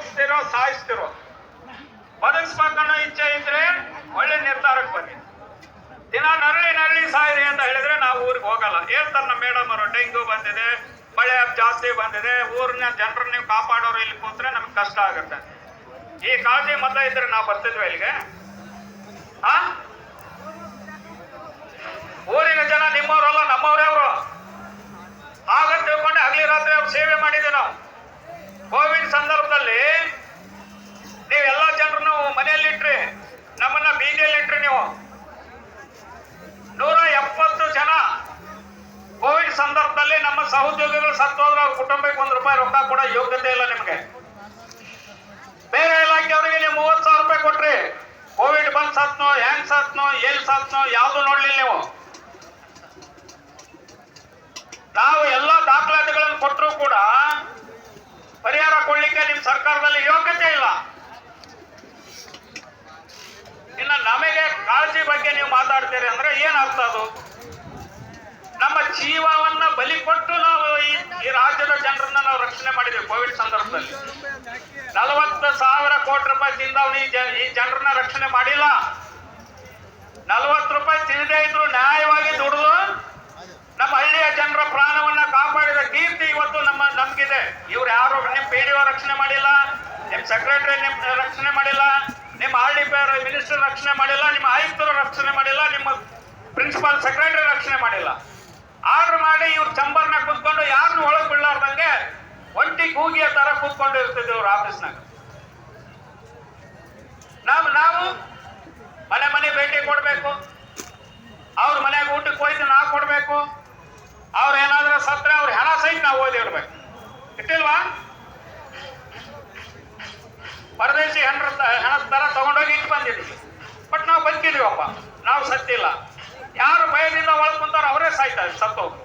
ಬದುಕಿಸ್ತಿರೋ ಸಾಯಿಸ್ತಿರೋ. ಬದುಕಿಸ್ಬೇಕನ್ನೋ ಇಚ್ಛೆ ಇದ್ರೆ ಒಳ್ಳೆ ನಿರ್ಧಾರಕ್ಕೆ ಬನ್ನಿ. ದಿನ ನರಳಿ ಸಾಯಿರಿ ಅಂತ ಹೇಳಿದ್ರೆ ನಾವು ಊರಿಗೆ ಹೋಗಲ್ಲ. ಹೇಳ್ತಾರೆ ನಮ್ಮ ಮೇಡಮ್ ಅವರು, ಡೆಂಗ್ಯೂ ಬಂದಿದೆ, ಮಳೆ ಜಾಸ್ತಿ ಬಂದಿದೆ, ಊರಿನ ಜನರನ್ನ ನೀವು ಕಾಪಾಡೋರು ಇಲ್ಲಿ ಕೂತ್ರೆ ನಮ್ಗೆ ಕಷ್ಟ ಆಗುತ್ತೆ. ಈ ಕಾಳಜಿ ಮೊದಲ ಇದ್ರೆ ನಾವು ಬರ್ತಿದ್ವಿ ಇಲ್ಲಿಗೆ. ಊರಿನ ಜನ ನಿಮ್ಮವರಲ್ಲ, ನಮ್ಮವ್ರೇ ಅವರು. ಹಾಗಂತ ತಿಳ್ಕೊಂಡು ಹಗಲಿ ರಾತ್ರಿ ಅವ್ರು ಸೇವೆ ಮಾಡಿದ್ವಿ ನಾವು. ಕೋವಿಡ್ ಸಂದರ್ಭದಲ್ಲಿ ನೀವೆಲ್ಲ ಜನರನ್ನು ಮನೆಯಲ್ಲಿಟ್ರಿ, ನಮ್ಮನ್ನ ಬೀದಿಯಲ್ಲಿಟ್ರಿ. ನೀವು 170 ಜನ ಕೋವಿಡ್ ಸಂದರ್ಭದಲ್ಲಿ ನಮ್ಮ ಸಹೋದ್ಯೋಗಿಗಳು ಸತ್ತೋದ್ರೆ ಅವ್ರ ಕುಟುಂಬಕ್ಕೆ ₹1 ರೊಕ್ಕ ಕೊಡೋ ಯೋಗ್ಯತೆ ಇಲ್ಲ ನಿಮ್ಗೆ. ಬೇರೆ ಇಲಾಖೆಯವರಿಗೆ ನೀವು 30,000 ರೂಪಾಯಿ ಕೊಟ್ರಿ. ಕೋವಿಡ್ ಬಂದ್ ಸತ್ನೋ, ಹೆಂಗ್ ಸತ್ನೋ, ಎಲ್ಲಿ ಸತ್ನೋ ಯಾವ್ದು ನೋಡ್ಲಿಲ್ಲ ನೀವು. ನಾವು ಎಲ್ಲ ದಾಖಲಾತಿಗಳನ್ನು ಕೊಟ್ಟರು ಕೂಡ ಪರಿಹಾರ ಕೊಡ್ಲಿಕ್ಕೆ ನಿಮ್ ಸರ್ಕಾರದಲ್ಲಿ ಯೋಗ್ಯತೆ ಇಲ್ಲ. ಇನ್ನು ನಮಗೆ ಕಾಳಜಿ ಬಗ್ಗೆ ನೀವು ಮಾತಾಡ್ತೀರಿ ಅಂದ್ರೆ ಏನ್ ಅರ್ಥ ಅದು? ನಮ್ಮ ಜೀವವನ್ನ ಬಲಿ ಕೊಟ್ಟು ನಾವು ಈ ರಾಜ್ಯದ ಜನರನ್ನ ನಾವು ರಕ್ಷಣೆ ಮಾಡಿದ್ದೇವೆ. ಕೋವಿಡ್ ಸಂದರ್ಭದಲ್ಲಿ 40,000 ಕೋಟಿ ರೂಪಾಯಿ ತಿಂದವನು ಈ ಜನರನ್ನ ರಕ್ಷಣೆ ಮಾಡಿಲ್ಲ. 40 ರೂಪಾಯಿ ತಿಂದೇ ಇದ್ರು ನ್ಯಾಯವಾಗಿ ದುಡಿದು ನಮ್ಮ ಹಳ್ಳಿಯ ಜನರ ಪ್ರಾಣವನ್ನ ಕಾಪಾಡಿದ ಕೀರ್ತಿ ಇವತ್ತು ನಮ್ಗಿದೆ. ಇವ್ರು ಯಾರು ನಿಮ್ PDO ರಕ್ಷಣೆ ಮಾಡಿಲ್ಲ, ನಿಮ್ ಸೆಕ್ರೆಟರಿ ರಕ್ಷಣೆ ಮಾಡಿಲ್ಲ, ನಿಮ್ಮ RDP ಮಿನಿಸ್ಟರ್ ರಕ್ಷಣೆ ಮಾಡಿಲ್ಲ, ನಿಮ್ಮ ಆಯುಕ್ತರು ರಕ್ಷಣೆ ಮಾಡಿಲ್ಲ, ನಿಮ್ಮ ಪ್ರಿನ್ಸಿಪಾಲ್ ಸೆಕ್ರೆಟರಿ ರಕ್ಷಣೆ ಮಾಡಿಲ್ಲ. ಆರ್ಡರ್ ಮಾಡಿ ಇವ್ರು ಚಂಬರ್ನ ಕೂತ್ಕೊಂಡು ಯಾರನ್ನು ಒಳಗ್ ಬಿಡ್ಲಾರ್ದಂಗೆ ಒಂಟಿ ಕೂಗಿಯ ತರ ಕೂತ್ಕೊಂಡು ಇರ್ತಿದ್ವಿ ಅವ್ರ ಆಫೀಸ್ನಾಗ. ನಾವು ಮನೆ ಭೇಟಿ ಕೊಡ್ಬೇಕು, ಅವ್ರ ಮನೆಗೆ ಊಟಕ್ಕೆ ಹೋಯ್ತು ನಾವು ಕೊಡ್ಬೇಕು, ಅವ್ರು ಏನಾದ್ರೂ ಸತ್ರೆ ಅವ್ರ ಹೆಣ ಸಹಿತ ನಾವು ಓದಿ ಇಡ್ಬೇಕು. ಇಟ್ಟಿಲ್ವಾ? ಪರದೇಶಿ ಹೆಣದ ತರ ತಗೊಂಡೋಗಿ ಇಟ್ಟು ಬಂದಿದ್ವಿ. ಬಟ್ ನಾವು ಬದುಕಿದೀವಪ್ಪ, ನಾವು ಸತ್ತಿಲ್ಲ. ಯಾರು ಭಯದಿಂದ ಒಳಗ್ ಕುಂತಾರ ಅವರೇ ಸಾಯ್ತಾರೆ, ಸತ್ತೋಗ್ರು.